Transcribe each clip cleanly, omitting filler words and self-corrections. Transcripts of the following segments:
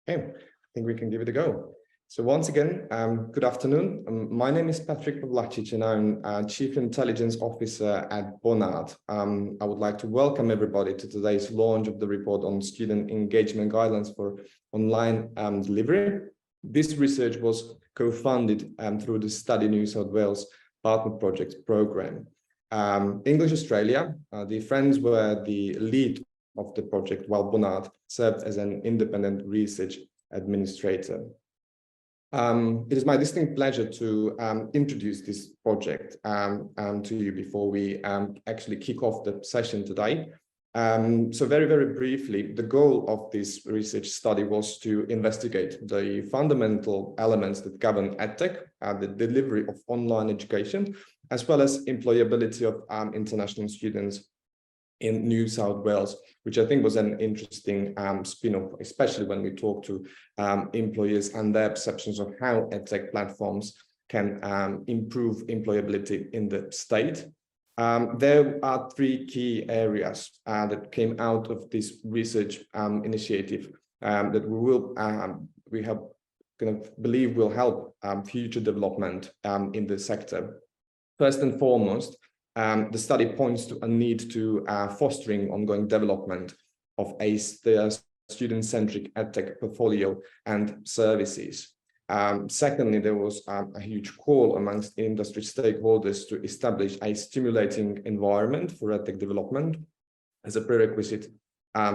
Okay, I think we can give it a go. So once again, good afternoon. My name is Patrik Pavlacic and I'm Chief Intelligence Officer at BONARD. I would like to welcome everybody to today's launch of the report on student engagement guidelines for online delivery. This research was co-funded through the Study New South Wales Partner Project program. English Australia, the Friends were the lead of the project, while BONARD served as an independent research administrator. It is my distinct pleasure to introduce this project to you before we actually kick off the session today. So very briefly, the goal of this research study was to investigate the fundamental elements that govern EdTech, the delivery of online education, as well as employability of international students in New South Wales, which I think was an interesting spin-off, especially when we talk to employers and their perceptions of how EdTech platforms can improve employability in the state. There are three key areas that came out of this research initiative that we believe will help future development in the sector. First and foremost, the study points to a need to fostering ongoing development of a student-centric EdTech portfolio and services. Secondly, there was a huge call amongst industry stakeholders to establish a stimulating environment for EdTech development as a prerequisite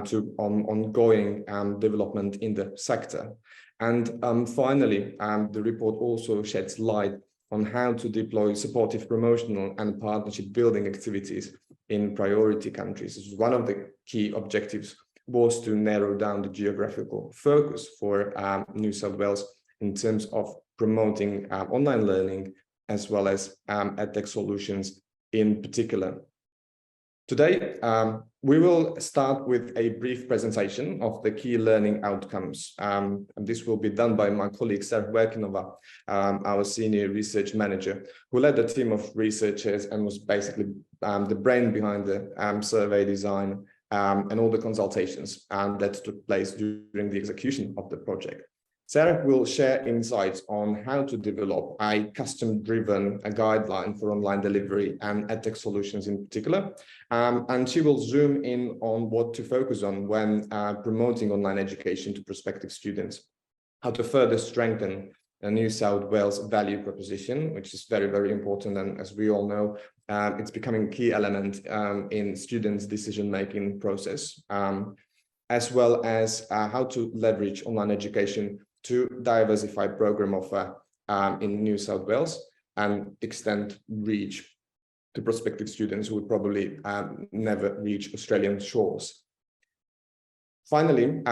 to ongoing development in the sector. And finally, the report also sheds light on how to deploy supportive promotional and partnership building activities in priority countries. One of the key objectives was to narrow down the geographical focus for New South Wales in terms of promoting online learning as well as EdTech solutions in particular. Today, we will start with a brief presentation of the key learning outcomes. And this will be done by my colleague, Sandra, Verkinova, our senior research manager, who led a team of researchers and was basically the brain behind the survey design and all the consultations that took place during the execution of the project. Sarah will share insights on how to develop a custom-driven guideline for online delivery and EdTech solutions in particular. And she will zoom in on what to focus on when promoting online education to prospective students, how to further strengthen the New South Wales value proposition, which is very important. And as we all know, it's becoming a key element in students' decision-making process, as well as how to leverage online education to diversify program offer in New South Wales and extend reach to prospective students who would probably never reach Australian shores. Finally,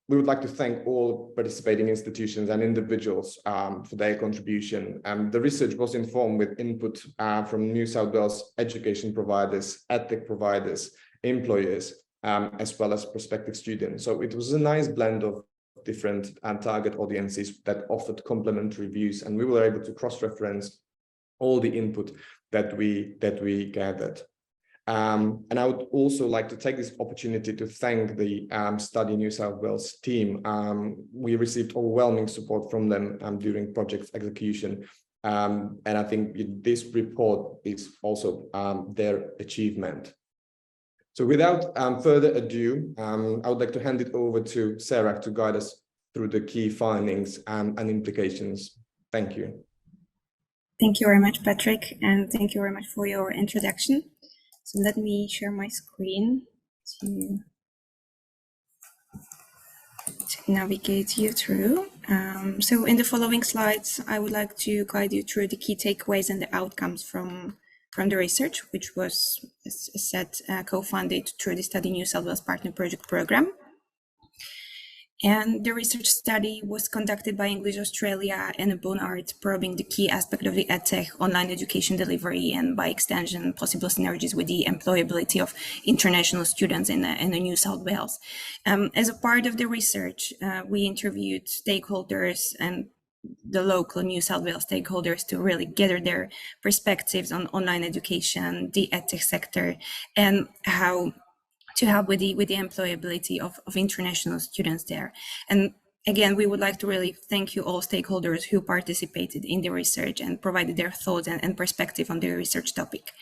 we would like to thank all participating institutions and individuals for their contribution. The research was informed with input from New South Wales education providers, EdTech providers, employers, as well as prospective students. So it was a nice blend of different target audiences that offered complementary views, and we were able to cross-reference all the input that we gathered. And I would also like to take this opportunity to thank the Study New South Wales team. We received overwhelming support from them during project execution, and I think this report is also their achievement. So without further ado, I would like to hand it over to Sarah to guide us through the key findings and implications. Thank you. Thank you very much, Patrik, and thank you very much for your introduction. So let me share my screen to navigate you through. So in the following slides, I would like to guide you through the key takeaways and the outcomes from the research, which was, as said, co-funded through the Study New South Wales Partner Project program. And the research study was conducted by English Australia and BONARD, probing the key aspect of the EdTech online education delivery and by extension, possible synergies with the employability of international students in the New South Wales. As a part of the research, we interviewed stakeholders and the local New South Wales stakeholders to really gather their perspectives on online education, the EdTech sector, and how to help with the employability of international students there. And Again, we would like to really thank you all stakeholders who participated in the research and provided their thoughts and perspective on the research topic.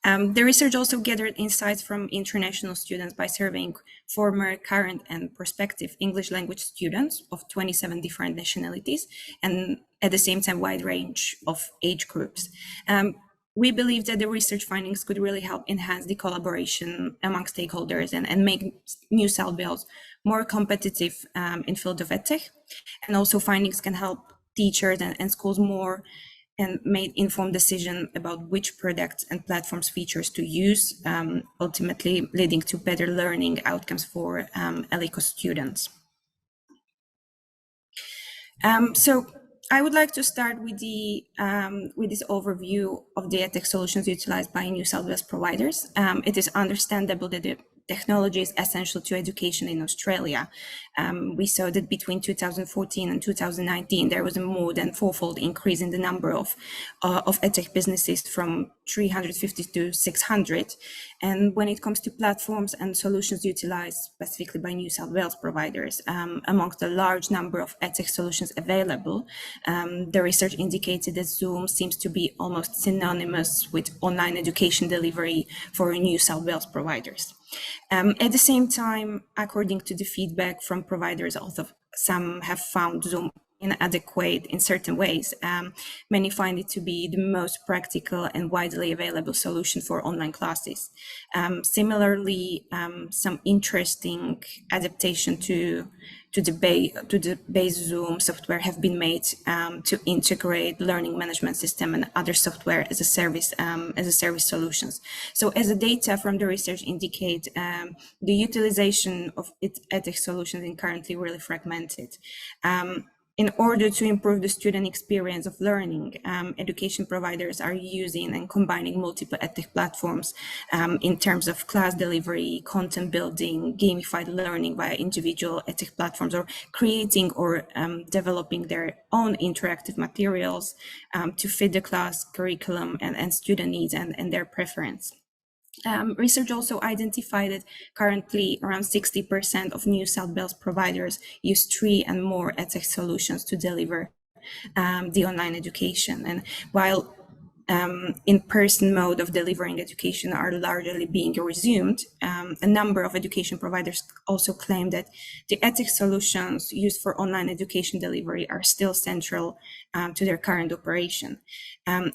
The research also gathered insights from international students by surveying former, current, and prospective English language students of 27 different nationalities, and at the same time, wide range of age groups. We believe that the research findings could really help enhance the collaboration among stakeholders and make New South Wales more competitive in field of EdTech. And also findings can help teachers and schools more and made informed decision about which products and platforms features to use, ultimately leading to better learning outcomes for ELICO students. So I would like to start with this overview of the EdTech solutions utilized by New South Wales providers. It is understandable that the technology is essential to education in Australia. We saw that between 2014 and 2019, there was a more than fourfold increase in the number of EdTech businesses from 350 to 600. And when it comes to platforms and solutions utilized specifically by New South Wales providers, amongst the large number of EdTech solutions available, the research indicated that Zoom seems to be almost synonymous with online education delivery for New South Wales providers. At the same time, according to the feedback from providers, although some have found Zoom inadequate in certain ways, many find it to be the most practical and widely available solution for online classes. Similarly, some interesting adaptation to the base Zoom software have been made to integrate learning management system and other software as a service solutions. So as the data from the research indicate, the utilization of EdTech solutions is currently really fragmented. In order to improve the student experience of learning, education providers are using and combining multiple EdTech platforms in terms of class delivery, content building, gamified learning via individual EdTech platforms, or creating or developing their own interactive materials to fit the class curriculum and student needs and their preference. Research also identified that currently around 60% of New South Wales providers use 3 and more EdTech solutions to deliver the online education. And while in-person mode of delivering education are largely being resumed, a number of education providers also claim that the EdTech solutions used for online education delivery are still central to their current operation.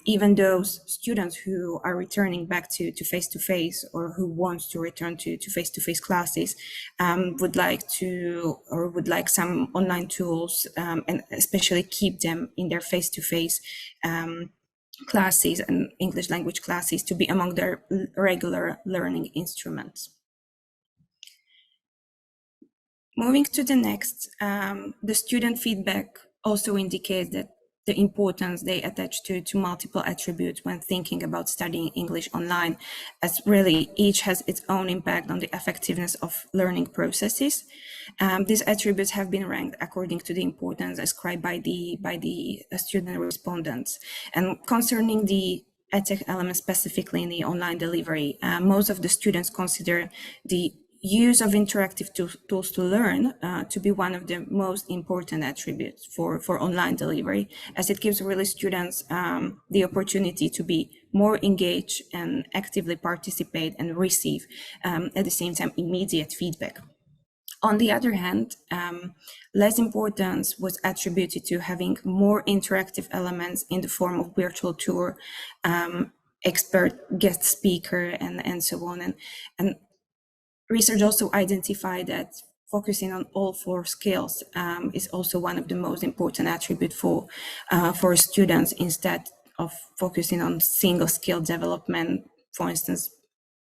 Even those students who are returning back to face-to-face or who want to return to face-to-face classes would like some online tools and especially keep them in their face-to-face classes and English language classes to be among their regular learning instruments. Moving to the next, the student feedback also indicates that the importance they attach to multiple attributes when thinking about studying English online, as really each has its own impact on the effectiveness of learning processes. These attributes have been ranked according to the importance ascribed by the student respondents. And concerning the EdTech element specifically in the online delivery, most of the students consider the use of interactive tools to learn to be one of the most important attributes for online delivery, as it gives really students the opportunity to be more engaged and actively participate and receive at the same time immediate feedback. On the other hand, less importance was attributed to having more interactive elements in the form of virtual tour, expert guest speaker, and so on. And research also identified that focusing on all 4 skills is also one of the most important attributes for students, instead of focusing on single skill development, for instance,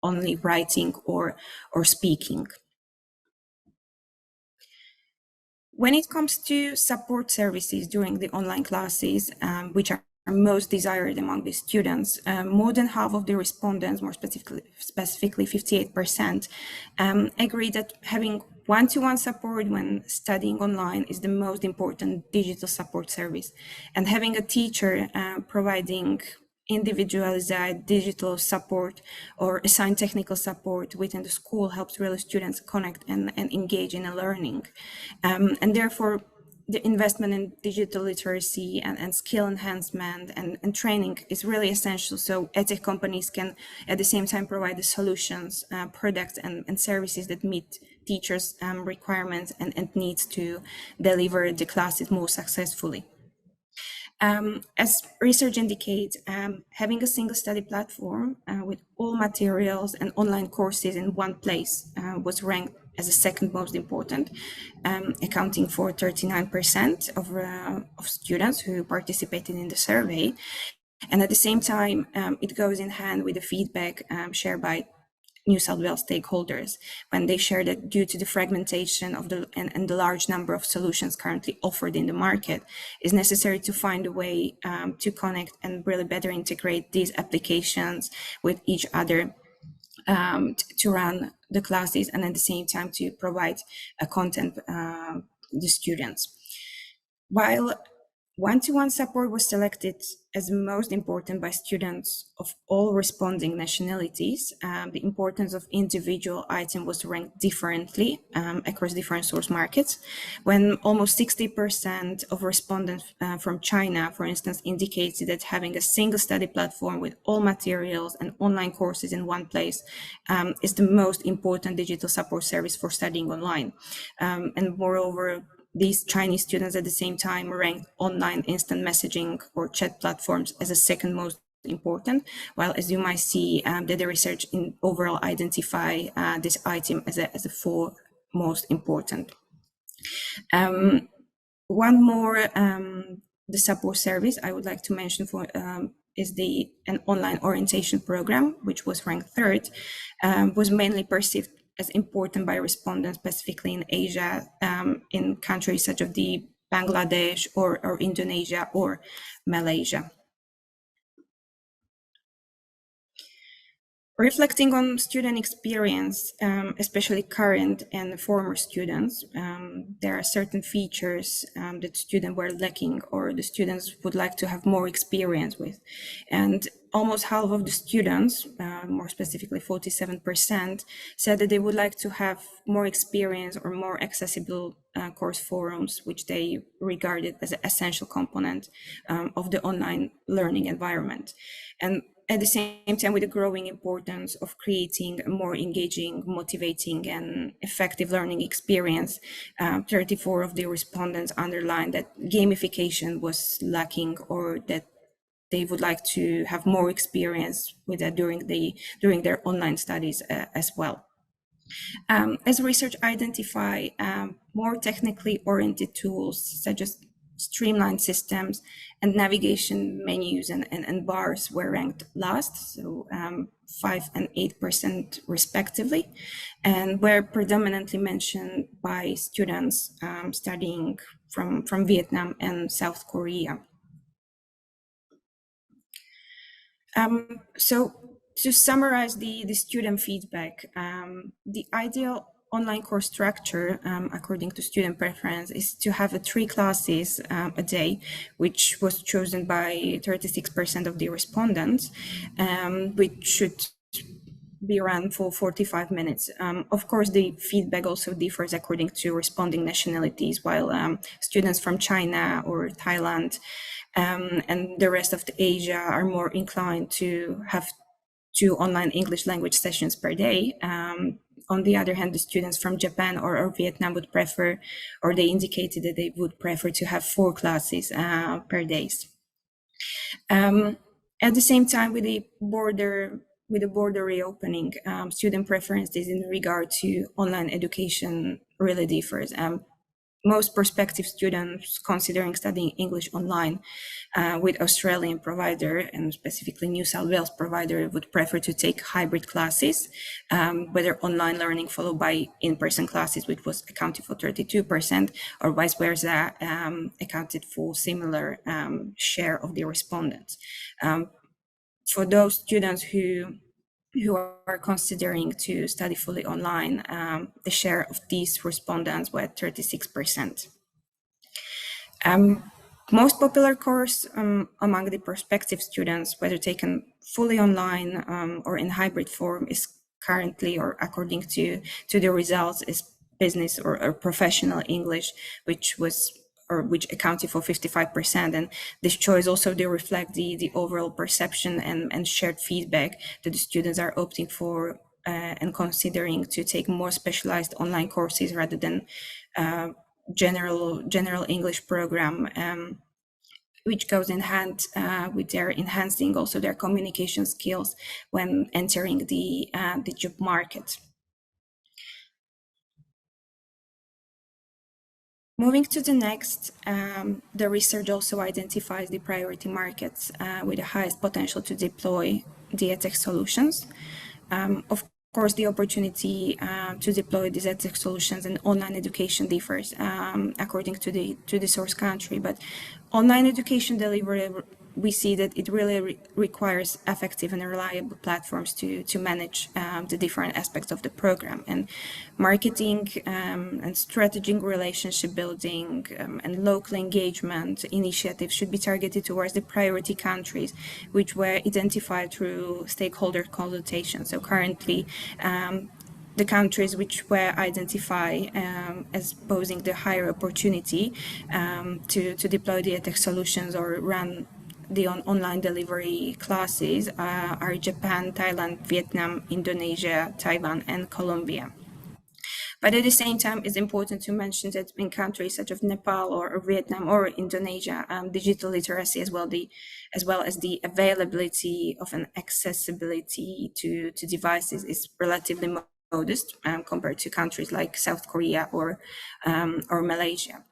only writing or speaking. When it comes to support services during the online classes, which are most desired among the students, more than half of the respondents, more specifically 58%, agree that having one-to-one support when studying online is the most important digital support service. And having a teacher providing individualized digital support or assigned technical support within the school helps really students connect and engage in a learning. And therefore, the investment in digital literacy and skill enhancement and training is really essential. So EdTech companies can at the same time provide the solutions, products and services that meet teachers' requirements and needs to deliver the classes more successfully. As research indicates, having a single study platform with all materials and online courses in one place was ranked as the second most important, accounting for 39% of students who participated in the survey. And at the same time, it goes in hand with the feedback shared by New South Wales stakeholders when they share that due to the fragmentation of and the large number of solutions currently offered in the market, it's necessary to find a way to connect and really better integrate these applications with each other to run the classes and at the same time to provide content to the students. While one-to-one support was selected as most important by students of all responding nationalities. The importance of individual item was ranked differently across different source markets, when almost 60% of respondents from China, for instance, indicated that having a single study platform with all materials and online courses in one place is the most important digital support service for studying online. And moreover, these Chinese students at the same time ranked online instant messaging or chat platforms as a second most important, while as you might see that the research in overall identify this item as a fourth most important. One more, the support service I would like to mention for is an online orientation program, which was ranked third, was mainly perceived as important by respondents, specifically in Asia, in countries such as the Bangladesh or Indonesia or Malaysia. Reflecting on student experience, especially current and former students, there are certain features that students were lacking or the students would like to have more experience with. And almost half of the students, more specifically 47%, said that they would like to have more experience or more accessible course forums, which they regarded as an essential component of the online learning environment. And at the same time, with the growing importance of creating a more engaging, motivating, and effective learning experience, 34 of the respondents underlined that gamification was lacking or that they would like to have more experience with that during their online studies as well. As research identify more technically oriented tools such as streamlined systems and navigation menus and bars were ranked last, so 5 and 8% respectively, and were predominantly mentioned by students studying from Vietnam and South Korea. So to summarize the student feedback, the ideal online course structure, according to student preference, is to have 3 classes a day, which was chosen by 36% of the respondents, which should be run for 45 minutes. Of course, the feedback also differs according to responding nationalities, while students from China or Thailand and the rest of Asia are more inclined to have 2 online English language sessions per day. On the other hand, the students from Japan or Vietnam would prefer, or they indicated that they would prefer to have 4 classes per day. At the same time, with the border reopening, student preferences in regard to online education really differs. Most prospective students considering studying English online with Australian provider and specifically New South Wales provider would prefer to take hybrid classes, whether online learning followed by in-person classes, which was accounted for 32%, or vice versa, accounted for similar share of the respondents. For those students who are considering to study fully online, the share of these respondents were 36%. Most popular course among the prospective students, whether taken fully online or in hybrid form, is currently, or according to the results, is business or professional English, which was or which accounted for 55%. And this choice also they reflect the overall perception and shared feedback that the students are opting for and considering to take more specialized online courses rather than general English program, which goes in hand with their enhancing also their communication skills when entering the job market. Moving to the next, the research also identifies the priority markets with the highest potential to deploy the EdTech solutions. Of course, the opportunity to deploy these EdTech solutions in online education differs according to the source country, but online education delivery, we see that it really requires effective and reliable platforms to manage the different aspects of the program, and marketing and strategic relationship building and local engagement initiatives should be targeted towards the priority countries, which were identified through stakeholder consultation. So currently, the countries which were identified as posing the higher opportunity to deploy the EdTech solutions or run the online delivery classes are Japan, Thailand, Vietnam, Indonesia, Taiwan, and Colombia. But at the same time, it's important to mention that in countries such as Nepal or Vietnam or Indonesia, digital literacy as well as the availability of an accessibility to devices is relatively modest compared to countries like South Korea or Malaysia.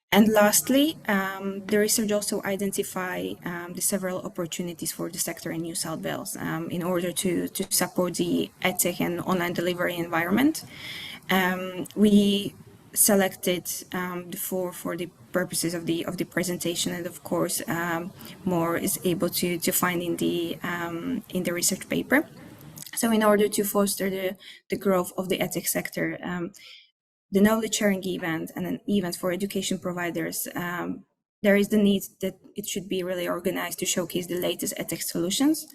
And lastly, the research also identify the several opportunities for the sector in New South Wales in order to support the EdTech and online delivery environment. We selected the four for the purposes of the presentation, and of course, more is able to find in the research paper. So, in order to foster the growth of the EdTech sector, the knowledge sharing event and an event for education providers, there is the need that it should be really organized to showcase the latest EdTech solutions.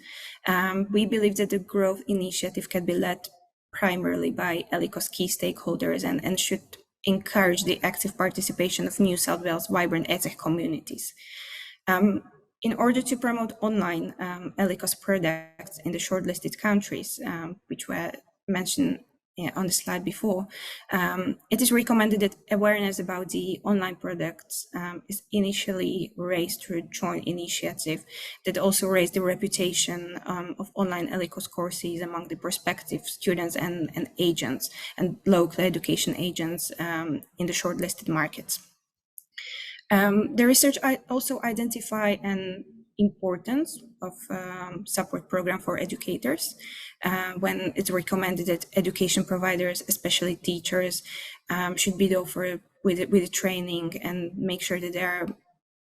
We believe that the growth initiative can be led primarily by ELICO's key stakeholders and should encourage the active participation of New South Wales' vibrant EdTech communities. In order to promote online ELICO's products in the shortlisted countries, which were mentioned on the slide before, it is recommended that awareness about the online products is initially raised through a joint initiative that also raised the reputation of online ELICOS courses among the prospective students and agents and local education agents in the shortlisted markets. The research also identify an importance of support program for educators when it's recommended that education providers, especially teachers, should be offered with training and make sure that they are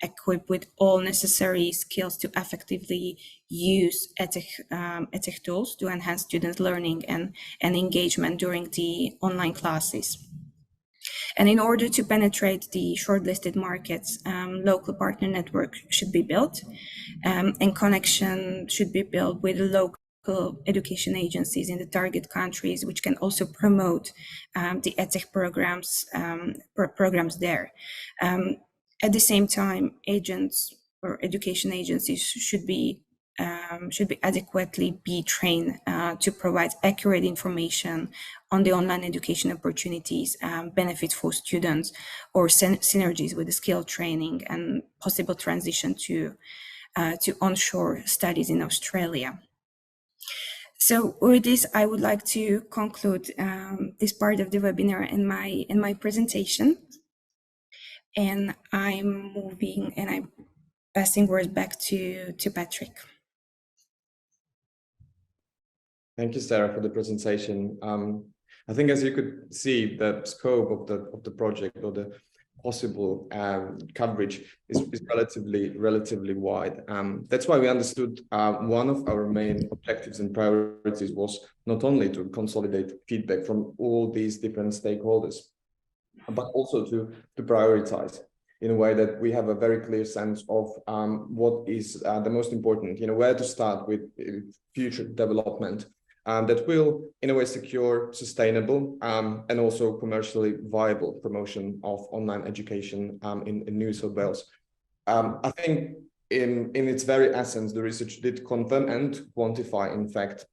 equipped with all necessary skills to effectively use EdTech tools to enhance student learning and engagement during the online classes. And in order to penetrate the shortlisted markets, local partner network should be built, and connection should be built with local education agencies in the target countries, which can also promote the EdTech programs there. At the same time, agents or education agencies should be adequately be trained to provide accurate information on the online education opportunities, benefits for students, or synergies with the skill training and possible transition to onshore studies in Australia. So with this, I would like to conclude this part of the webinar in my presentation, and I'm moving and I'm passing words back to Patrik. Thank you, Sarah, for the presentation. I think, as you could see, the scope of the project or the possible coverage is relatively wide. That's why we understood one of our main objectives and priorities was not only to consolidate feedback from all these different stakeholders, but also to prioritize in a way that we have a very clear sense of what is the most important, where to start with future development that will, in a way, secure sustainable and also commercially viable promotion of online education in New South Wales. I think in its very essence, the research did confirm and quantify, in fact,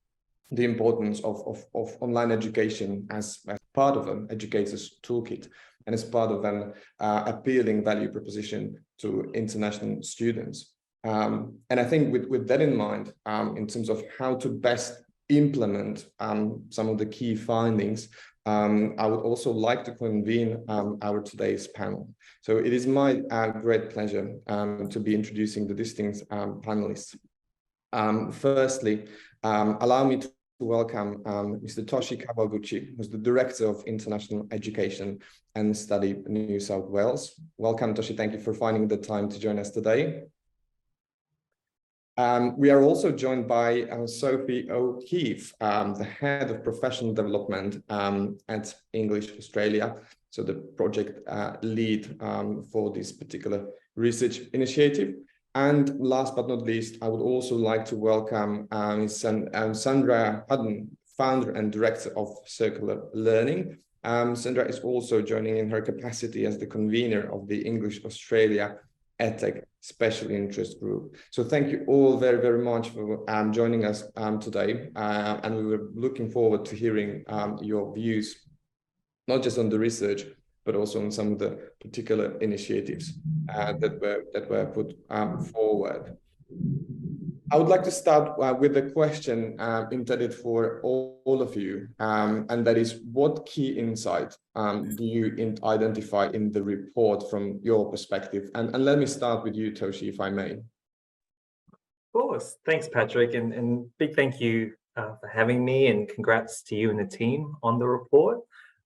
the importance of online education as part of an educator's toolkit and as part of an appealing value proposition to international students. And I think with that in mind, in terms of how to best implement some of the key findings, I would also like to convene our today's panel. So it is my great pleasure to be introducing the distinct panelists. Firstly, allow me to welcome Mr. Toshi Kawaguchi, who's the Director of International Education and Study in New South Wales. Welcome, Toshi. Thank you for finding the time to join us today. We are also joined by Sophie O'Keefe, the Head of Professional Development at English Australia, so the project lead for this particular research initiative. And last but not least, I would also like to welcome Sandra, Houghton, Founder and Director of Circular Learning. Sandra is also joining in her capacity as the convener of the English Australia EdTech Special Interest Group. So thank you all very, very much for joining us today. And we were looking forward to hearing your views, not just on the research, but also on some of the particular initiatives that were put forward. I would like to start with a question intended for all of you, and that is, what key insight do you identify in the report from your perspective? And let me start with you, Toshi, if I may. Of course. Thanks, Patrik, and big thank you for having me, and congrats to you and the team on the report.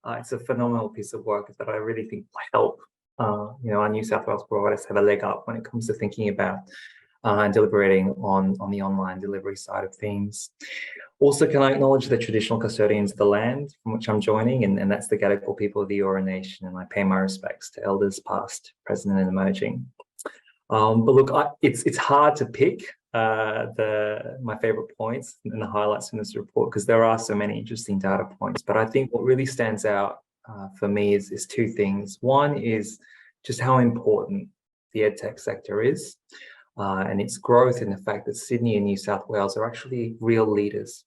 It's a phenomenal piece of work that I really think will help our New South Wales providers have a leg up when it comes to thinking about and deliberating on the online delivery side of things. Also, can I acknowledge the traditional custodians of the land from which I'm joining, and that's the Gadigal people of the Eora Nation, and I pay my respects to elders past, present and emerging. But look, it's hard to pick my favorite points and the highlights in this report, because there are so many interesting data points. But I think what really stands out for me is two things. One is just how important the EdTech sector is, and its growth, and the fact that Sydney and New South Wales are actually real leaders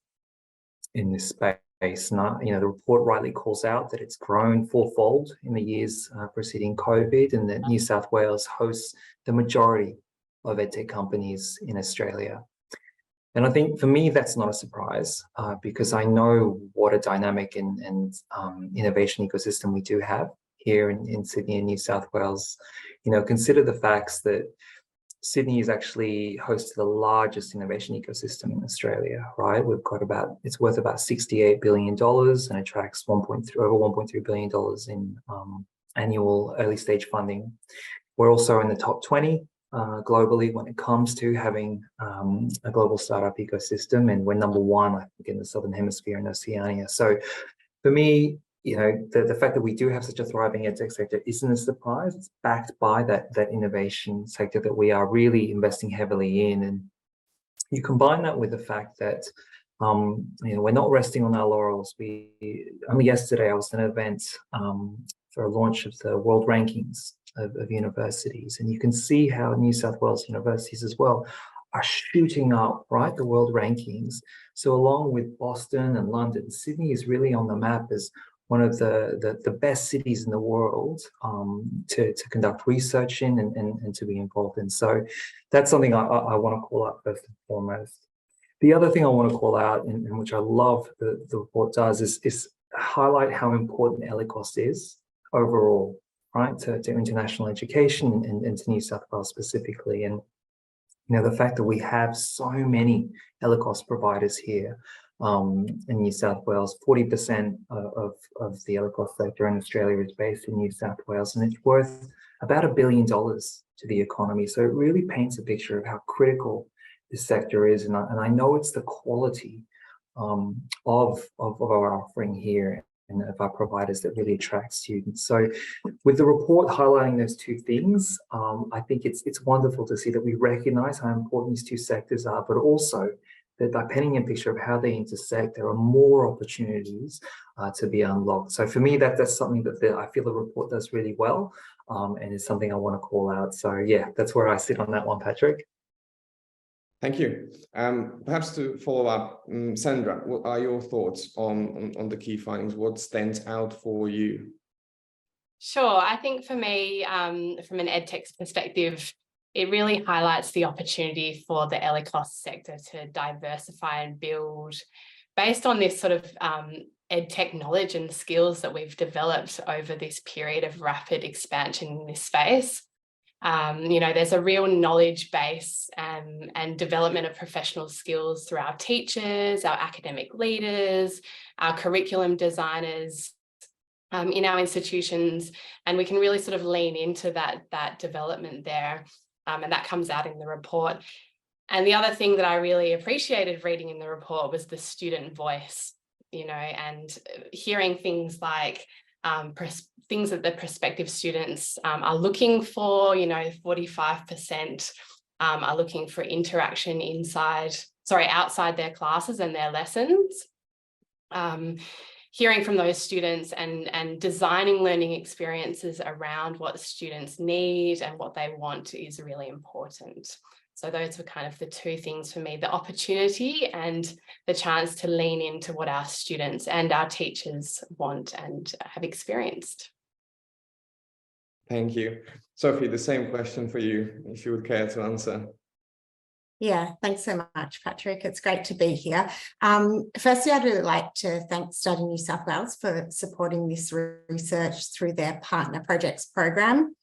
in this space. And, the report rightly calls out that it's grown fourfold in the years preceding COVID, and that New South Wales hosts the majority of EdTech companies in Australia. And I think for me, that's not a surprise, because I know what a dynamic and innovation ecosystem we do have here in Sydney and New South Wales. Consider the facts that Sydney is actually host to the largest innovation ecosystem in Australia, right? We've got it's worth about $68 billion and attracts over $1.3 billion in annual early stage funding. We're also in the top 20 globally when it comes to having a global startup ecosystem, and we're number one, I think, in the Southern Hemisphere and Oceania. So for me, the fact that we do have such a thriving EdTech sector isn't a surprise. It's backed by that innovation sector that we are really investing heavily in. And you combine that with the fact that we're not resting on our laurels. Only yesterday I was at an event for a launch of the world rankings of universities, and you can see how New South Wales universities as well are shooting up, right, the world rankings. So along with Boston and London, Sydney is really on the map as one of the best cities in the world to conduct research in and to be involved in. So that's something I want to call out first and foremost. The other thing I want to call out, and which I love the report does, is highlight how important ELICOS is overall, right, to international education and to New South Wales specifically. And the fact that we have so many ELICOS providers here in New South Wales, 40% of the ELICOS sector in Australia is based in New South Wales, and it's worth about $1 billion to the economy. So it really paints a picture of how critical this sector is, and I know it's the quality of our offering here and of our providers that really attract students. So with the report highlighting those two things, I think it's wonderful to see that we recognize how important these two sectors are, but also that painting a picture of how they intersect, there are more opportunities to be unlocked. So for me, that's something that I feel the report does really well, and it's something I want to call out. So yeah, that's where I sit on that one, Patrik. Thank you. Perhaps to follow up, Sandra, what are your thoughts on the key findings? What stands out for you? Sure. I think for me, from an EdTech perspective, it really highlights the opportunity for the ELICOS sector to diversify and build based on this sort of EdTech knowledge and skills that we've developed over this period of rapid expansion in this space. There's a real knowledge base and development of professional skills through our teachers, our academic leaders, our curriculum designers in our institutions, and we can really sort of lean into that development there, and that comes out in the report. And the other thing that I really appreciated reading in the report was the student voice, and hearing things like things that the prospective students are looking for. 45% are looking for interaction outside their classes and their lessons. Hearing from those students and designing learning experiences around what students need and what they want is really important. So those were kind of the two things for me: the opportunity and the chance to lean into what our students and our teachers want and have experienced. Thank you. Sophie, the same question for you, if you would care to answer. Yeah, thanks so much, Patrik. It's great to be here. Firstly, I'd really like to thank Study New South Wales for supporting this research through their Partner Projects program.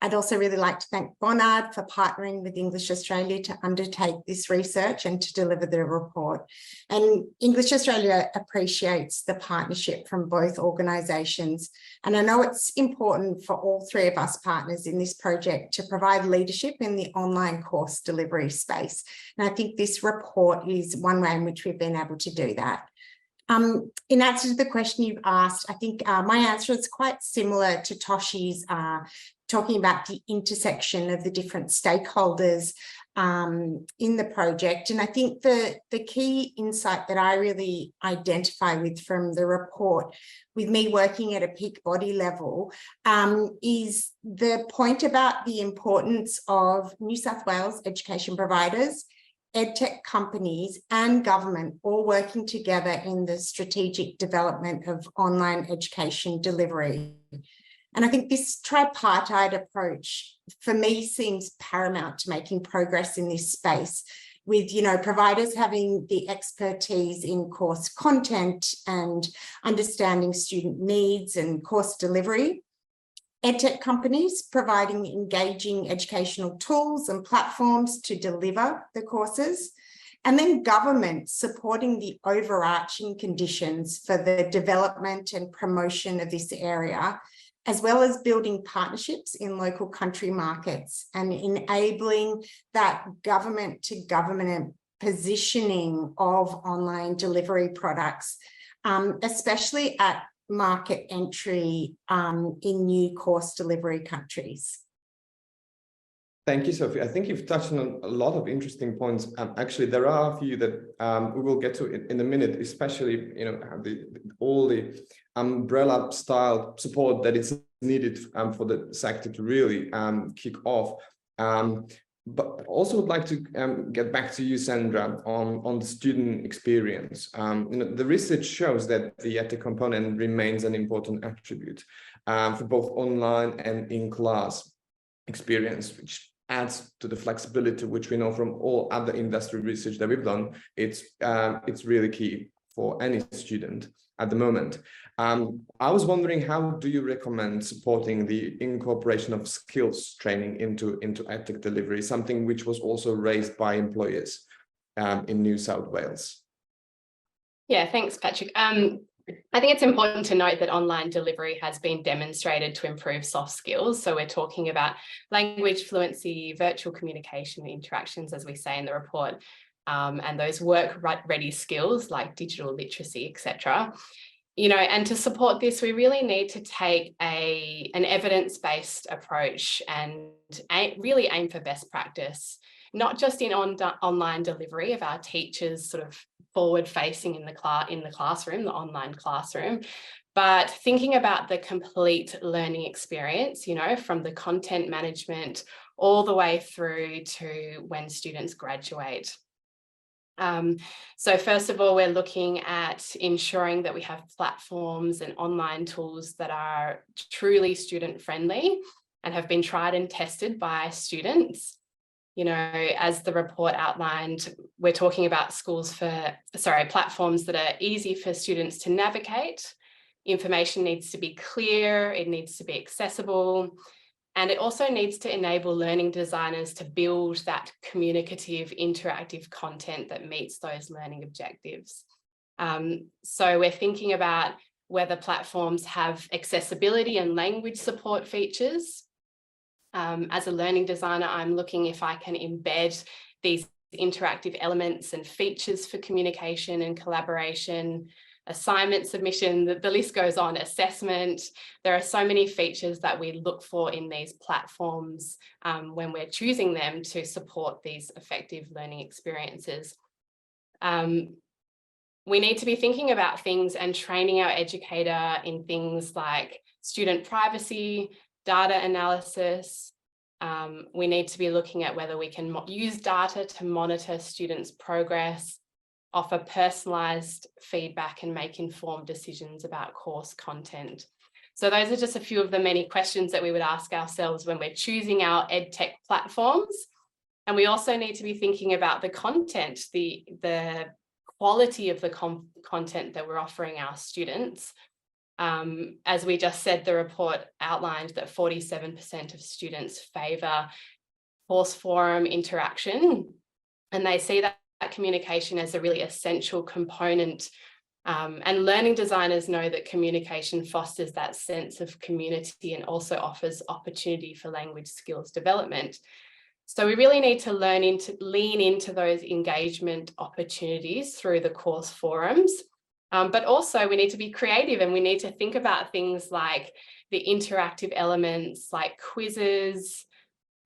I'd also really like to thank BONARD for partnering with English Australia to undertake this research and to deliver the report. And English Australia appreciates the partnership from both organisations. And I know it's important for all three of us partners in this project to provide leadership in the online course delivery space. And I think this report is one way in which we've been able to do that. In answer to the question you've asked, I think my answer is quite similar to Toshi's, talking about the intersection of the different stakeholders in the project. And I think the key insight that I really identify with from the report, with me working at a peak body level, is the point about the importance of New South Wales education providers, EdTech companies and government all working together in the strategic development of online education delivery. And I think this tripartite approach for me seems paramount to making progress in this space, with providers having the expertise in course content and understanding student needs and course delivery, EdTech companies providing engaging educational tools and platforms to deliver the courses, and then government supporting the overarching conditions for the development and promotion of this area, as well as building partnerships in local country markets and enabling that government to government positioning of online delivery products, especially at market entry in new course delivery countries. Thank you, Sophie. I think you've touched on a lot of interesting points. Actually, there are a few that we will get to in a minute, especially all the umbrella style support that is needed for the sector to really kick off. But also would like to get back to you, Sandra, on the student experience. The research shows that the EdTech component remains an important attribute for both online and in-class experience, which adds to the flexibility, which we know from all other industry research that we've done. It's really key for any student at the moment. I was wondering, how do you recommend supporting the incorporation of skills training into EdTech delivery, something which was also raised by employers in New South Wales? Yeah, thanks, Patrik. I think it's important to note that online delivery has been demonstrated to improve soft skills. So we're talking about language fluency, virtual communication, interactions, as we say in the report, and those work-ready skills like digital literacy, etc. And to support this, we really need to take an evidence-based approach and really aim for best practice. not just in online delivery of our teachers sort of forward facing in the classroom, the online classroom, but thinking about the complete learning experience, you know, from the content management all the way through to when students graduate. So first of all, we're looking at ensuring that we have platforms and online tools that are truly student friendly and have been tried and tested by students. You know, as the report outlined, we're talking about platforms that are easy for students to navigate. Information needs to be clear, it needs to be accessible, and it also needs to enable learning designers to build that communicative, interactive content that meets those learning objectives. So we're thinking about whether platforms have accessibility and language support features. As a learning designer, I'm looking if I can embed these interactive elements and features for communication and collaboration, assignment submission, the list goes on, assessment. There are so many features that we look for in these platforms when we're choosing them to support these effective learning experiences. We need to be thinking about things and training our educator in things like student privacy, data analysis. We need to be looking at whether we can use data to monitor students' progress, offer personalised feedback and make informed decisions about course content. So those are just a few of the many questions that we would ask ourselves when we're choosing our EdTech platforms. And we also need to be thinking about the content, the quality of the content that we're offering our students. As we just said, the report outlined that 47% of students favour course forum interaction, and they see that communication as a really essential component. And learning designers know that communication fosters that sense of community and also offers opportunity for language skills development. So we really need to lean into those engagement opportunities through the course forums. But also we need to be creative and we need to think about things like the interactive elements like quizzes,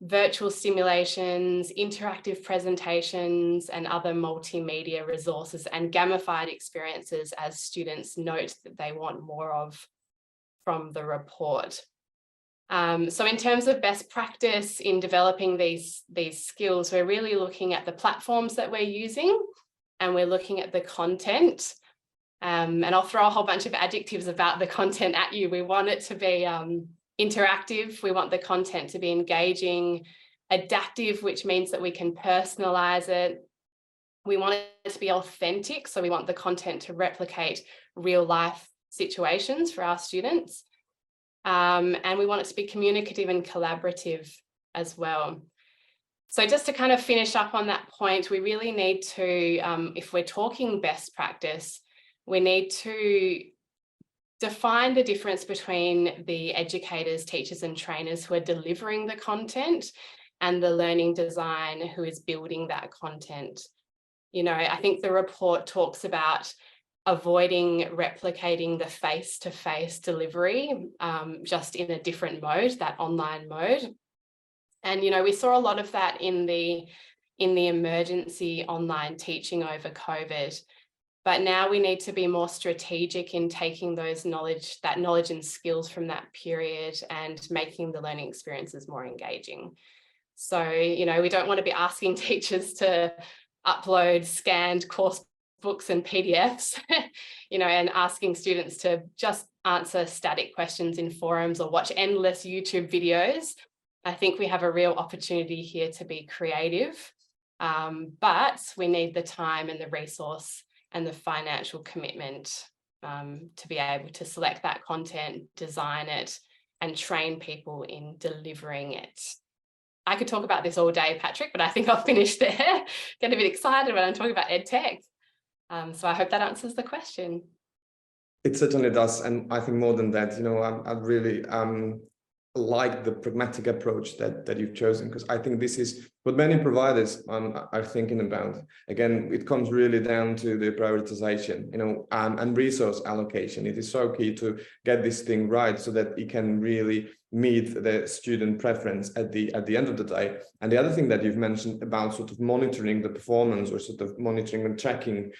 virtual simulations, interactive presentations, and other multimedia resources and gamified experiences as students note that they want more of from the report. So in terms of best practice in developing these skills, we're really looking at the platforms that we're using and we're looking at the content. And I'll throw a whole bunch of adjectives about the content at you. We want it to be interactive. We want the content to be engaging, adaptive, which means that we can personalize it. We want it to be authentic. So we want the content to replicate real life situations for our students. And we want it to be communicative and collaborative as well. So just to kind of finish up on that point, we really need to, if we're talking best practice, we need to define the difference between the educators, teachers and trainers who are delivering the content and the learning design who is building that content. You know, I think the report talks about avoiding replicating the face-to-face delivery just in a different mode, that online mode. And, you know, we saw a lot of that in the emergency online teaching over COVID. But now we need to be more strategic in taking that knowledge and skills from that period and making the learning experiences more engaging. So, you know, we don't want to be asking teachers to upload scanned course books and PDFs, you know, and asking students to just answer static questions in forums or watch endless YouTube videos. I think we have a real opportunity here to be creative, but we need the time and the resource and the financial commitment to be able to select that content, design it, and train people in delivering it. I could talk about this all day, Patrik, but I think I'll finish there. Get a bit excited when I'm talking about EdTech. So I hope that answers the question. It certainly does. And I think more than that, you know, I really like the pragmatic approach that you've chosen, because I think this is what many providers are thinking about. Again, it comes really down to the prioritization, and resource allocation. It is so key to get this thing right so that it can really meet the student preference at the end of the day. And the other thing that you've mentioned about sort of monitoring the performance, or sort of monitoring and tracking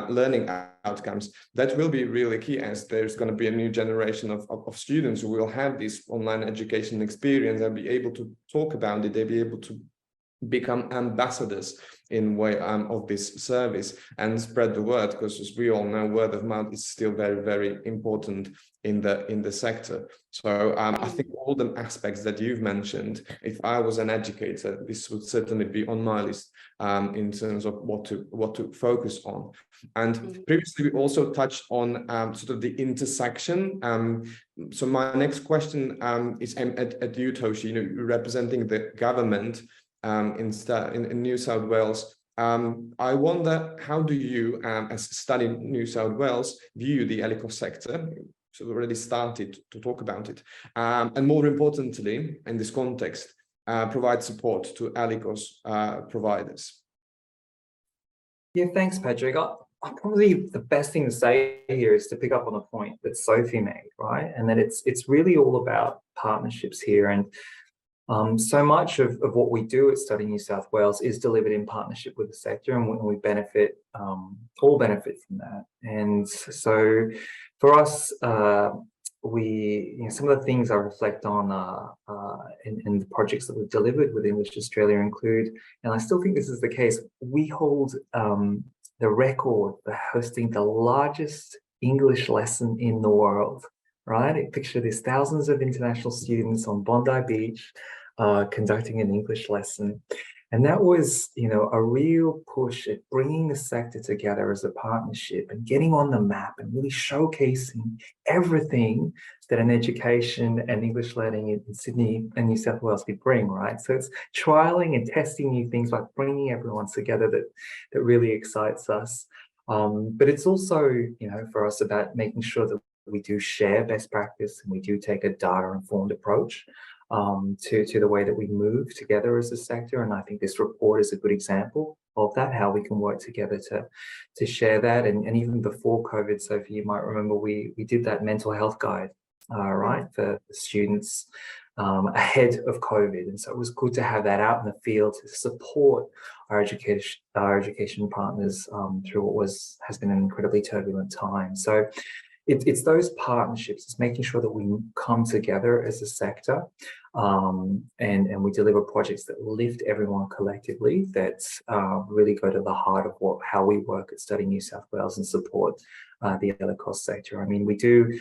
learning outcomes, that will be really key, as there's going to be a new generation of students who will have this online education experience. They'll be able to talk about it. They'll be able to become ambassadors in way of this service and spread the word, because as we all know, word of mouth is still very, very important in the sector. So I think all the aspects that you've mentioned, if I was an educator, this would certainly be on my list in terms of what to focus on. And previously we also touched on sort of the intersection. So my next question is at you, Toshi, representing the government in New South Wales. I wonder, how do you, as Study New South Wales, view the ELICOS sector? So we already started to talk about it. And more importantly, in this context, provide support to ELICOS providers. Yeah, thanks, Patrik. Probably the best thing to say here is to pick up on the point that Sophie made, right? And that it's really all about partnerships here. And so much of what we do at Study New South Wales is delivered in partnership with the sector, and we benefit, all benefit from that. And so for us, some of the things I reflect on in the projects that we've delivered with English Australia include, and I still think this is the case, we hold the record for hosting the largest English lesson in the world, right? Picture this, thousands of international students on Bondi Beach conducting an English lesson. And that was, a real push at bringing the sector together as a partnership and getting on the map and really showcasing everything that an education and English learning in Sydney and New South Wales could bring, right? So it's trialing and testing new things, like bringing everyone together that really excites us. But it's also, for us about making sure that we do share best practice and we do take a data-informed approach to the way that we move together as a sector. And I think this report is a good example of that, how we can work together to share that. And even before COVID, Sophie, you might remember we did that mental health guide, right, for the students ahead of COVID. And so it was good to have that out in the field to support our education partners through what has been an incredibly turbulent time. So it's those partnerships, it's making sure that we come together as a sector and we deliver projects that lift everyone collectively, that really go to the heart of how we work at Study New South Wales and support the ELICOS sector. I mean, we do,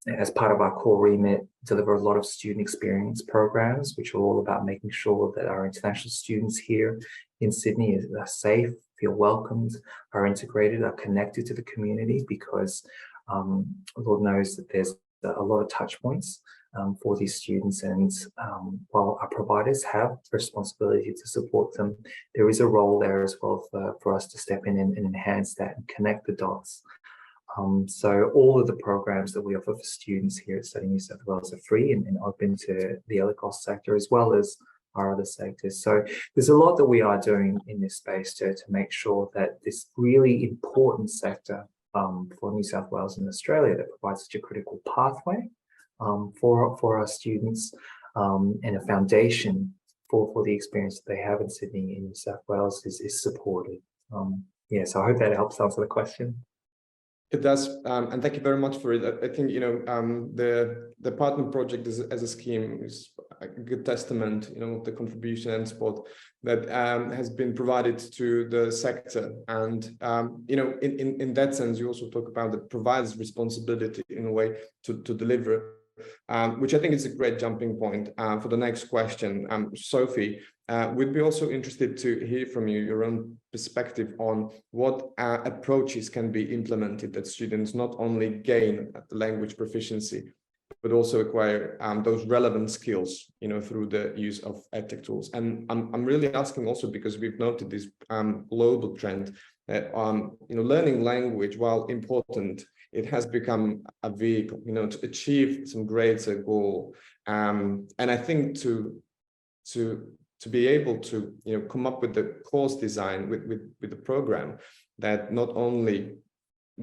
as part of our core remit, deliver a lot of student experience programs, which are all about making sure that our international students here in Sydney are safe, feel welcomed, are integrated, are connected to the community, because Lord knows that there's a lot of touch points for these students, and while our providers have responsibility to support them, there is a role there as well for us to step in and enhance that and connect the dots. So all of the programs that we offer for students here at Study New South Wales are free and open to the ELICOS sector as well as our other sectors. So there's a lot that we are doing in this space to make sure that this really important sector for New South Wales and Australia, that provides such a critical pathway for our students and a foundation for the experience that they have in Sydney and New South Wales is supported. So I hope that helps answer the question. It does, and thank you very much for it. I think the partner project as a scheme is a good testament, of the contribution and support that has been provided to the sector. And in that sense, you also talk about the provider's responsibility in a way to deliver, which I think is a great jumping point for the next question. Sophie, we'd be also interested to hear from you your own perspective on what approaches can be implemented that students not only gain the language proficiency, but also acquire those relevant skills, through the use of EdTech tools. And I'm really asking also because we've noted this global trend that learning language, while important, it has become a vehicle, to achieve some greater goal. And I think to to be able to come up with the course design with the program that not only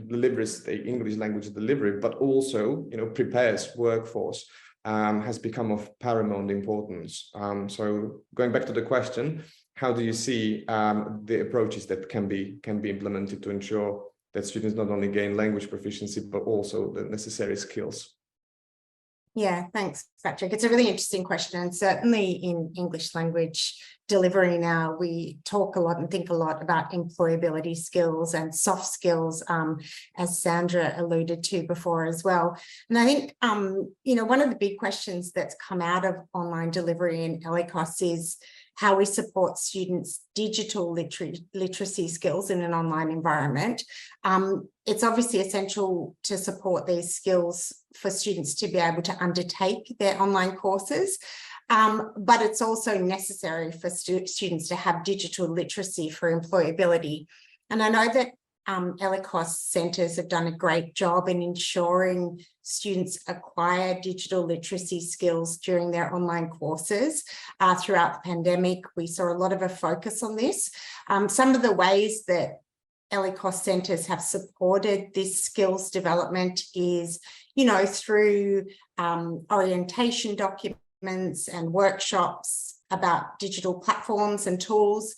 delivers the English language delivery, but also prepares workforce, has become of paramount importance. So going back to the question, how do you see the approaches that can be implemented to ensure that students not only gain language proficiency, but also the necessary skills? Yeah, thanks, Patrik. It's a really interesting question. And certainly in English language delivery now, we talk a lot and think a lot about employability skills and soft skills, as Sandra alluded to before as well. And I think, one of the big questions that's come out of online delivery in ELICOS is how we support students' digital literacy skills in an online environment. It's obviously essential to support these skills for students to be able to undertake their online courses, but it's also necessary for students to have digital literacy for employability. And I know that ELICOS centres have done a great job in ensuring students acquire digital literacy skills during their online courses. Throughout the pandemic, we saw a lot of a focus on this. Some of the ways that ELICOS centres have supported this skills development is, through orientation documents and workshops about digital platforms and tools,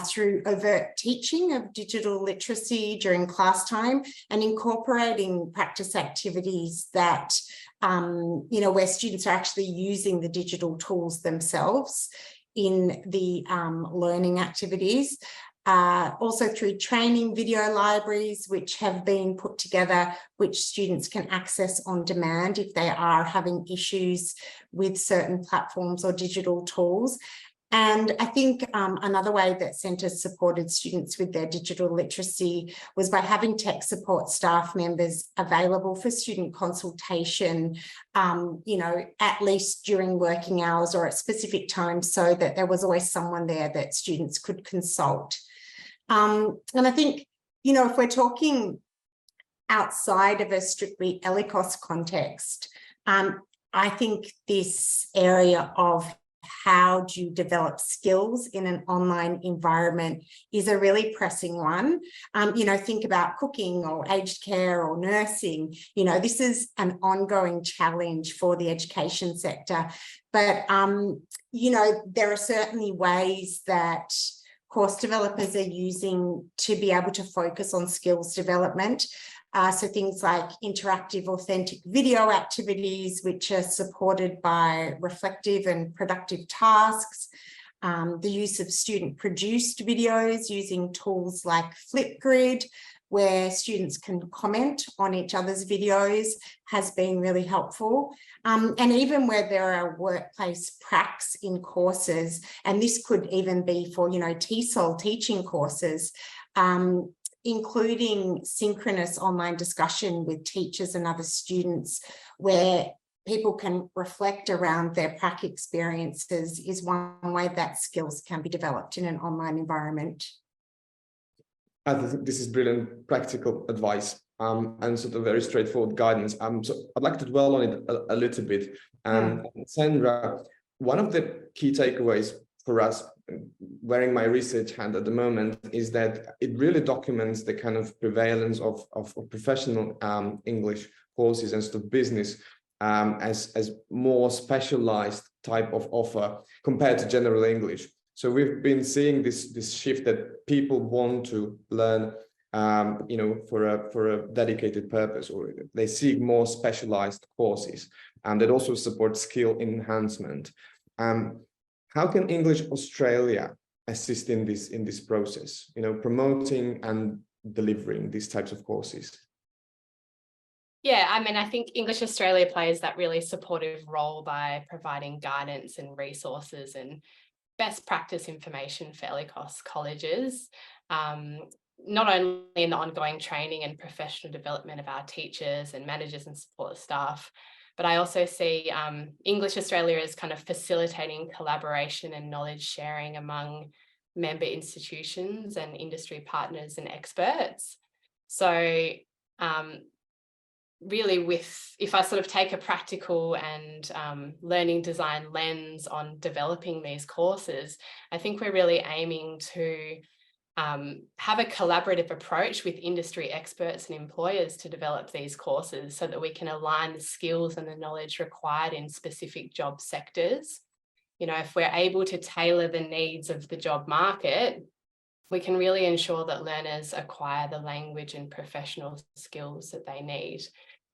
through overt teaching of digital literacy during class time, and incorporating practice activities that, where students are actually using the digital tools themselves in the learning activities. Also through training video libraries, which have been put together, which students can access on demand if they are having issues with certain platforms or digital tools. And I think another way that centres supported students with their digital literacy was by having tech support staff members available for student consultation, at least during working hours or at specific times, so that there was always someone there that students could consult. And I think, if we're talking outside of a strictly ELICOS context, I think this area of how do you develop skills in an online environment is a really pressing one. Think about cooking or aged care or nursing. This is an ongoing challenge for the education sector. But, there are certainly ways that course developers are using to be able to focus on skills development. So things like interactive, authentic video activities, which are supported by reflective and productive tasks, the use of student-produced videos using tools like Flipgrid, where students can comment on each other's videos, has been really helpful. And even where there are workplace pracs in courses, and this could even be for, TESOL teaching courses, including synchronous online discussion with teachers and other students, where people can reflect around their prac experiences, is one way that skills can be developed in an online environment. I think this is brilliant practical advice and sort of very straightforward guidance. So I'd like to dwell on it a little bit. Sandra, one of the key takeaways for us wearing my research hat at the moment is that it really documents the kind of prevalence of professional English courses and sort of business as more specialized type of offer compared to general English. So we've been seeing this shift that people want to learn, for a dedicated purpose, or they seek more specialized courses, and that also support skill enhancement. How can English Australia assist in this process? Promoting and delivering these types of courses. Yeah, I think English Australia plays that really supportive role by providing guidance and resources and best practice information for ELICOS colleges, not only in the ongoing training and professional development of our teachers and managers and support staff, but I also see English Australia as kind of facilitating collaboration and knowledge sharing among member institutions and industry partners and experts. So really if I sort of take a practical and learning design lens on developing these courses, I think we're really aiming to have a collaborative approach with industry experts and employers to develop these courses so that we can align the skills and the knowledge required in specific job sectors. You know, if we're able to tailor the needs of the job market, we can really ensure that learners acquire the language and professional skills that they need.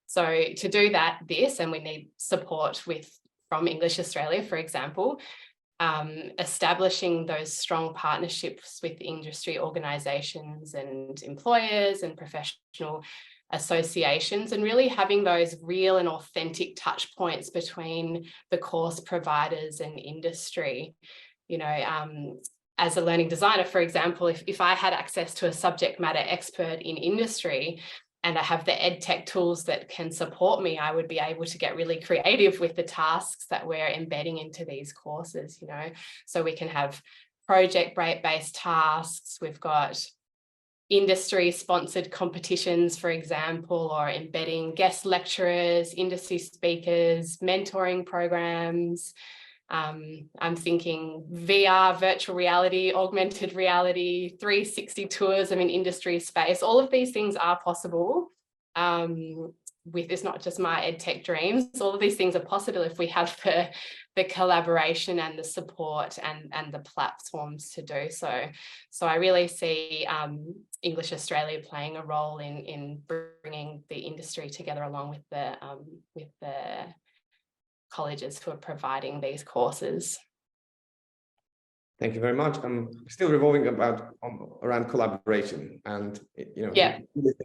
So to do and we need support from English Australia, for example, establishing those strong partnerships with industry organisations and employers and professional associations, and really having those real and authentic touch points between the course providers and industry. You know, as a learning designer, for example, if I had access to a subject matter expert in industry and I have the EdTech tools that can support me, I would be able to get really creative with the tasks that we're embedding into these courses, you know. So we can have project-based tasks. We've got industry-sponsored competitions, for example, or embedding guest lecturers, industry speakers, mentoring programs. I'm thinking VR, virtual reality, augmented reality, 360 tours of an industry space. All of these things are possible. It's not just my EdTech dreams. All of these things are possible if we have the collaboration and the support and the platforms to do so. So I really see English Australia playing a role in bringing the industry together along with the colleges who are providing these courses. Thank you very much. I'm still revolving around collaboration, and you know, yeah,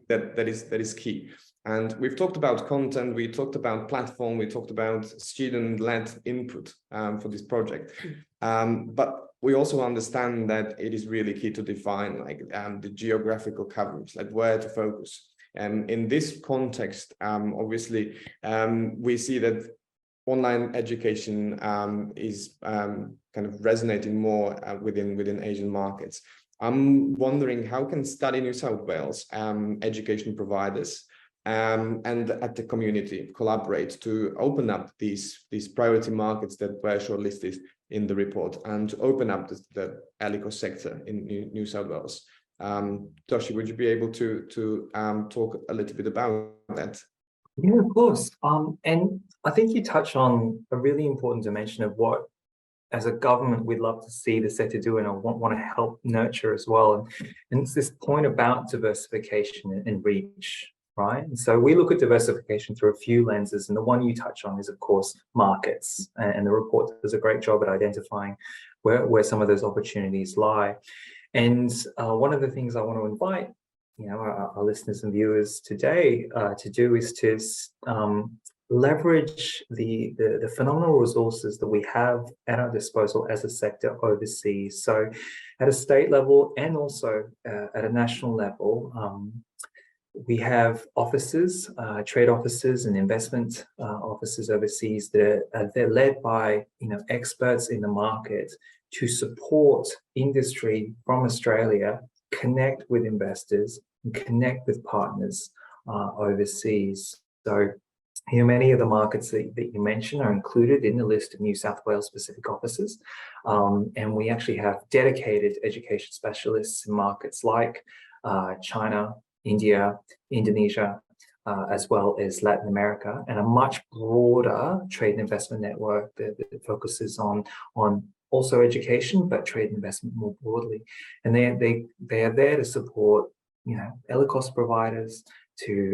that is key. And we've talked about content, we talked about platform, we talked about student-led input for this project. But we also understand that it is really key to define the geographical coverage, like where to focus. And in this context, obviously, we see that online education is kind of resonating more within Asian markets. I'm wondering, how can Study New South Wales education providers and at the community collaborate to open up these priority markets that were shortlisted in the report, and to open up the ELICOS sector in New South Wales? Toshi, would you be able to talk a little bit about that? Yeah, of course. And I think you touch on a really important dimension of what, as a government, we'd love to see the sector do, and I want to help nurture as well. And it's this point about diversification and reach, right? And so we look at diversification through a few lenses, and the one you touch on is, of course, markets. And the report does a great job at identifying where some of those opportunities lie. And one of the things I want to invite our listeners and viewers today to do is to leverage the phenomenal resources that we have at our disposal as a sector overseas. So at a state level and also at a national level, we have offices, trade offices and investment offices overseas that they're led by experts in the market to support industry from Australia, connect with investors and connect with partners overseas. So many of the markets that you mentioned are included in the list of New South Wales specific offices. And we actually have dedicated education specialists in markets like China, India, Indonesia, as well as Latin America, and a much broader trade and investment network that focuses on also education, but trade and investment more broadly. And they are there to support ELICOS providers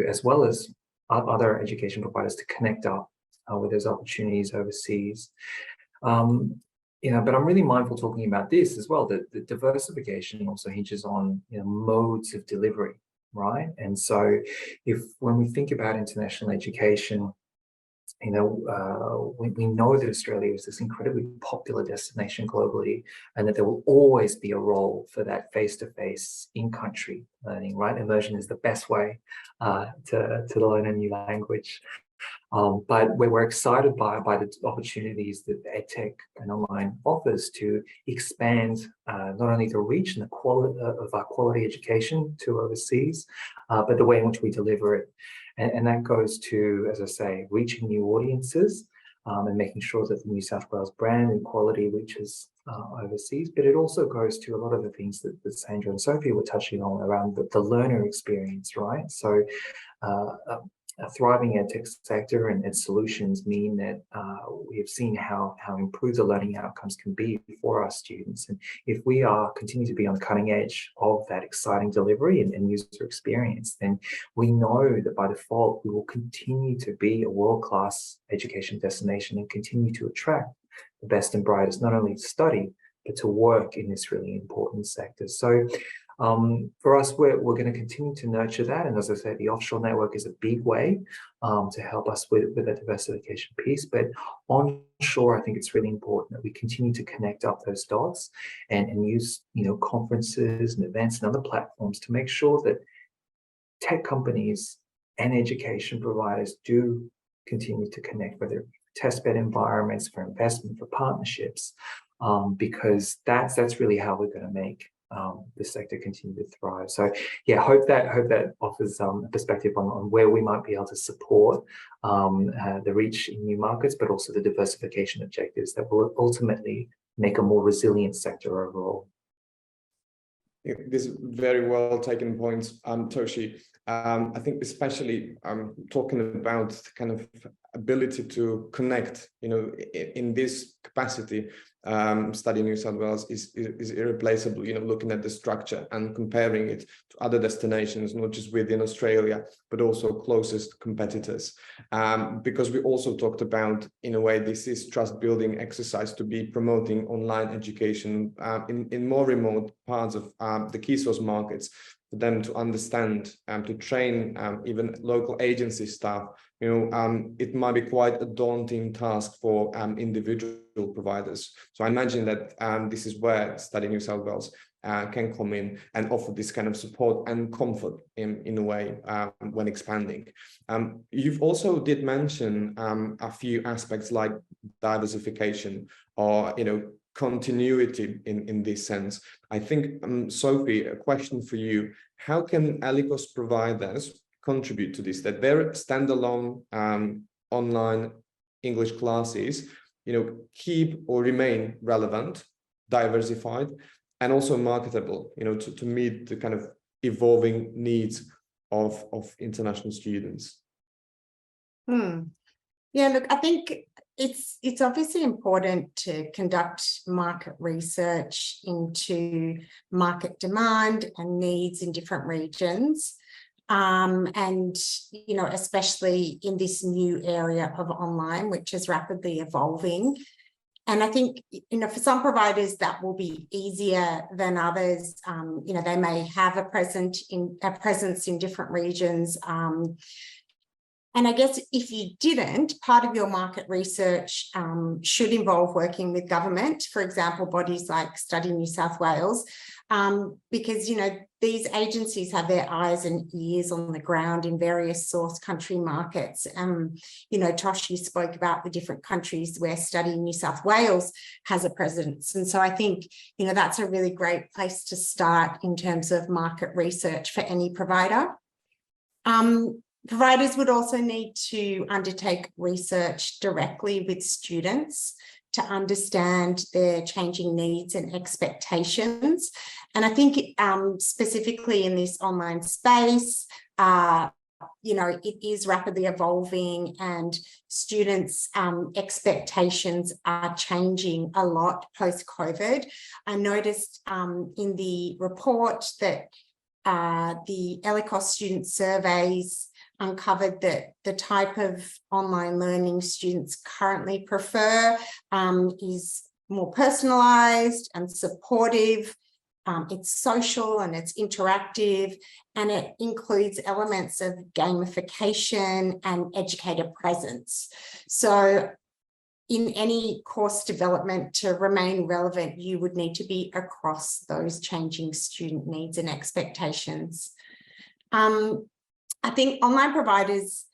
as well as other education providers to connect up with those opportunities overseas. But I'm really mindful talking about this as well, that the diversification also hinges on modes of delivery, right? And so when we think about international education, we know that Australia is this incredibly popular destination globally, and that there will always be a role for that face-to-face in-country learning, right? Immersion is the best way to learn a new language. But we're excited by the opportunities that EdTech and online offers to expand not only the reach and the quality of our quality education to overseas, but the way in which we deliver it. And that goes to, as I say, reaching new audiences and making sure that the New South Wales brand and quality reaches overseas. But it also goes to a lot of the things that Sandra and Sophie were touching on around the learner experience, right? So a thriving EdTech sector and solutions mean that we have seen how improved the learning outcomes can be for our students. And if we are continue to be on the cutting edge of that exciting delivery and user experience, then we know that by default, we will continue to be a world-class education destination and continue to attract the best and brightest, not only to study, but to work in this really important sector. So for us, we're going to continue to nurture that. And as I said, the offshore network is a big way to help us with that diversification piece. But onshore, I think it's really important that we continue to connect up those dots and use, conferences and events and other platforms to make sure that tech companies and education providers do continue to connect, whether testbed environments, for investment, for partnerships, because that's really how we're going to make the sector continue to thrive. So yeah, hope that offers a perspective on where we might be able to support the reach in new markets, but also the diversification objectives that will ultimately make a more resilient sector overall. This very well taken points, Toshi. I think especially talking about the kind of ability to connect, in this capacity, Study New South Wales is irreplaceable, looking at the structure and comparing it to other destinations, not just within Australia, but also closest competitors. Because we also talked about, in a way, this is trust building exercise to be promoting online education in more remote parts of the key source markets, for them to understand and to train even local agency staff. It might be quite a daunting task for individual providers. So I imagine that this is where Study New South Wales can come in and offer this kind of support and comfort in a way when expanding. You've also did mention a few aspects like diversification or continuity in this sense. I think, Sophie, a question for you: how can ELICOS providers contribute to this, that their standalone online English classes, keep or remain relevant, diversified, and also marketable, to meet the kind of evolving needs of international students? Yeah, look, I think it's obviously important to conduct market research into market demand and needs in different regions. And, especially in this new area of online, which is rapidly evolving. And I think, for some providers that will be easier than others. They may have a presence in different regions. And I guess if you didn't, part of your market research should involve working with government, for example, bodies like Study New South Wales, because, these agencies have their eyes and ears on the ground in various source country markets. Toshi spoke about the different countries where Study New South Wales has a presence. And so I think, that's a really great place to start in terms of market research for any provider. Providers would also need to undertake research directly with students to understand their changing needs and expectations. And I think specifically in this online space, it is rapidly evolving and students' expectations are changing a lot post-COVID. I noticed in the report that the ELICOS student surveys uncovered that the type of online learning students currently prefer is more personalised and supportive. It's social and it's interactive, and it includes elements of gamification and educator presence. So in any course development to remain relevant, you would need to be across those changing student needs and expectations. I think online providers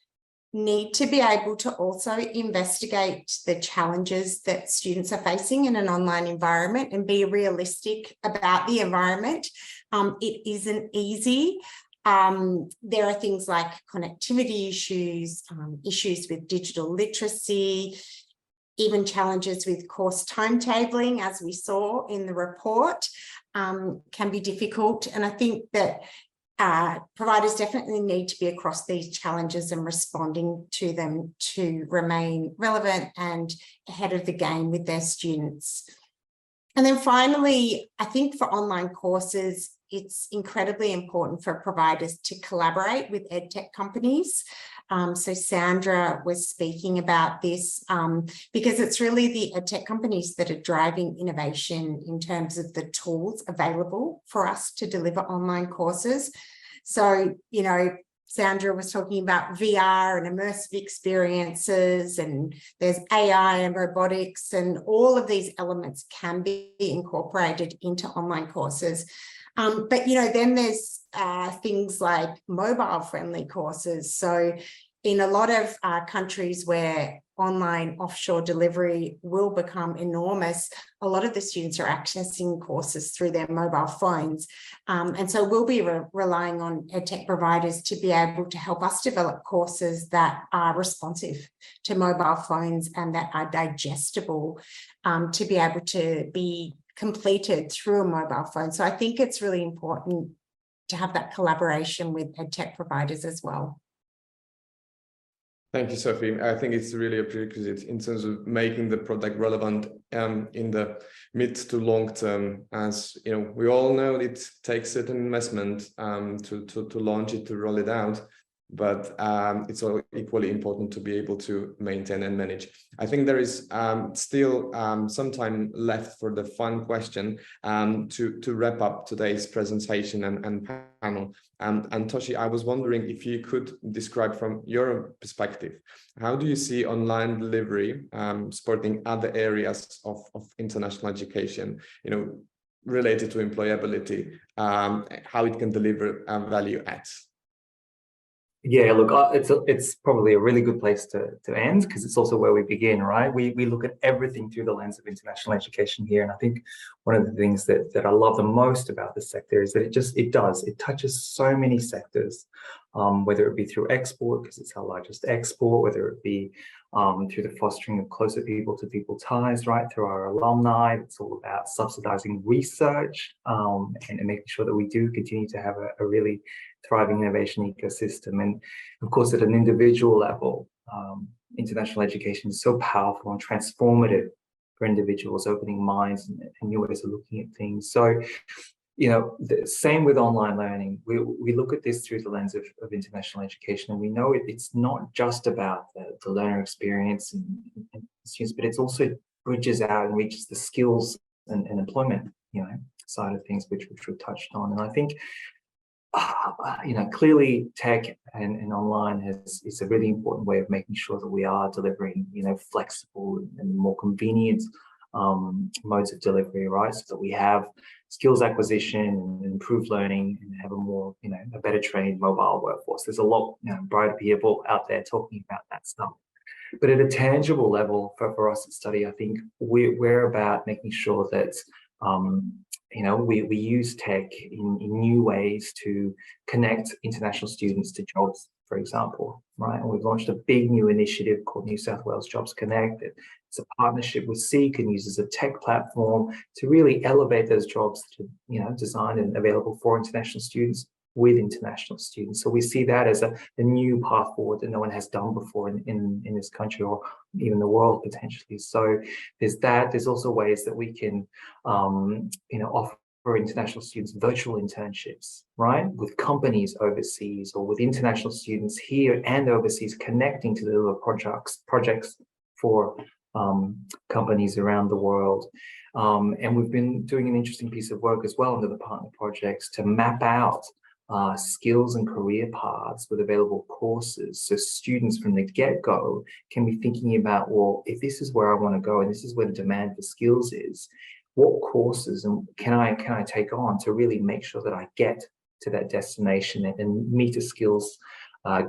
need to be able to also investigate the challenges that students are facing in an online environment and be realistic about the environment. It isn't easy. There are things like connectivity issues, issues with digital literacy, even challenges with course timetabling, as we saw in the report, can be difficult. And I think that providers definitely need to be across these challenges and responding to them to remain relevant and ahead of the game with their students. And then finally, I think for online courses, it's incredibly important for providers to collaborate with EdTech companies. So Sandra was speaking about this because it's really the EdTech companies that are driving innovation in terms of the tools available for us to deliver online courses. So, you know, Sandra was talking about VR and immersive experiences, and there's AI and robotics, and all of these elements can be incorporated into online courses. But, you know, then there's things like mobile friendly courses. So in a lot of countries where online offshore delivery will become enormous, a lot of the students are accessing courses through their mobile phones. And so we'll be relying on EdTech providers to be able to help us develop courses that are responsive to mobile phones and that are digestible to be able to be completed through a mobile phone. So I think it's really important to have that collaboration with EdTech providers as well. Thank you, Sophie. I think it's really a prerequisite in terms of making the product relevant in the mid to long term. As you know, we all know it takes certain investment to launch it, to roll it out, but it's equally important to be able to maintain and manage. I think there is still some time left for the fun question to wrap up today's presentation and panel. And Toshi, I was wondering if you could describe from your perspective, how do you see online delivery supporting other areas of international education, you know, related to employability, how it can deliver value add? Yeah, look, it's probably a really good place to end, because it's also where we begin, right? We look at everything through the lens of international education here, and I think one of the things that I love the most about this sector is that it touches so many sectors, whether it be through export, because it's our largest export, whether it be through the fostering of closer people-to-people ties, right, through our alumni. It's all about subsidizing research and making sure that we do continue to have a really thriving innovation ecosystem. And of course, at an individual level, international education is so powerful and transformative for individuals, opening minds and new ways of looking at things. So, you know, the same with online learning. We look at this through the lens of international education, and we know it's not just about the learner experience and students, but it's also bridges out and reaches the skills and employment, you know, side of things, which we've touched on. And I think, you know, clearly tech and online is a really important way of making sure that we are delivering, you know, flexible and more convenient modes of delivery, right? So that we have skills acquisition and improved learning and have a more, you know, a better trained mobile workforce. There's a lot, you know, brighter people out there talking about that stuff. But at a tangible level for us at Study, I think we're about making sure that you know, we use tech in new ways to connect international students to jobs, for example, right? And we've launched a big new initiative called New South Wales Jobs Connect. It's a partnership with SEEK and uses a tech platform to really elevate those jobs to, you know, designed and available for international students with international students. So we see that as a new path forward that no one has done before in this country or even the world potentially. So there's that. There's also ways that we can, you know, offer international students virtual internships, right? With companies overseas or with international students here and overseas connecting to deliver projects for companies around the world. And we've been doing an interesting piece of work as well under the partner projects to map out skills and career paths with available courses. So students from the get-go can be thinking about, well, if this is where I want to go and this is where the demand for skills is, what courses and can I take on to really make sure that I get to that destination and meet a skills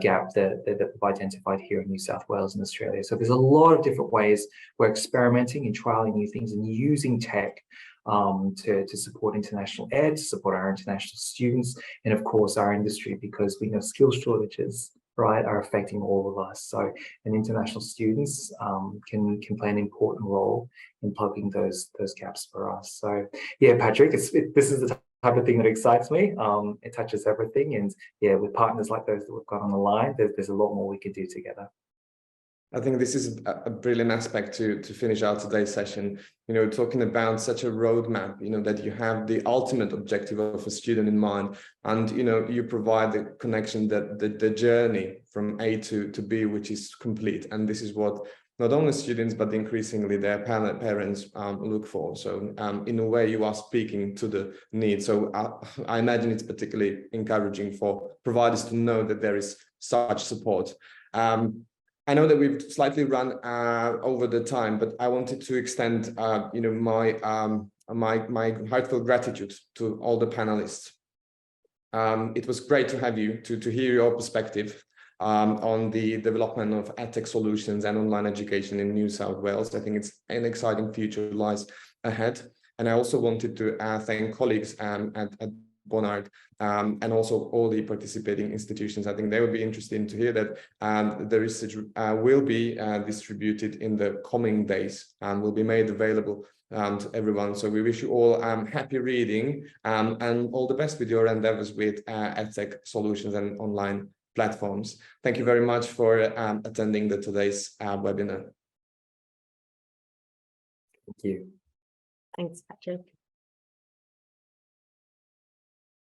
gap that we've identified here in New South Wales and Australia. So there's a lot of different ways we're experimenting and trialing new things and using tech to support international ed, to support our international students, and of course our industry, because we know skill shortages, right, are affecting all of us. So, and international students can play an important role in plugging those gaps for us. So, yeah, Patrik, this is the type of thing that excites me. It touches everything, and yeah, with partners like those that we've got on the line, there's a lot more we can do together. I think this is a brilliant aspect to finish out today's session, talking about such a roadmap, that you have the ultimate objective of a student in mind, and, you provide the connection, that the journey from A to B, which is complete. And this is what not only students, but increasingly their parents look for. So in a way, you are speaking to the need. So I imagine it's particularly encouraging for providers to know that there is such support. I know that we've slightly run over the time, but I wanted to extend, my heartfelt gratitude to all the panelists. It was great to have you, to hear your perspective on the development of EdTech solutions and online education in New South Wales. I think it's an exciting future lies ahead. And I also wanted to thank colleagues at BONARD and also all the participating institutions. I think they would be interested to hear that the research will be distributed in the coming days and will be made available to everyone. So we wish you all happy reading and all the best with your endeavors with EdTech solutions and online platforms. Thank you very much for attending today's webinar. Thank you. Thanks, Patrik.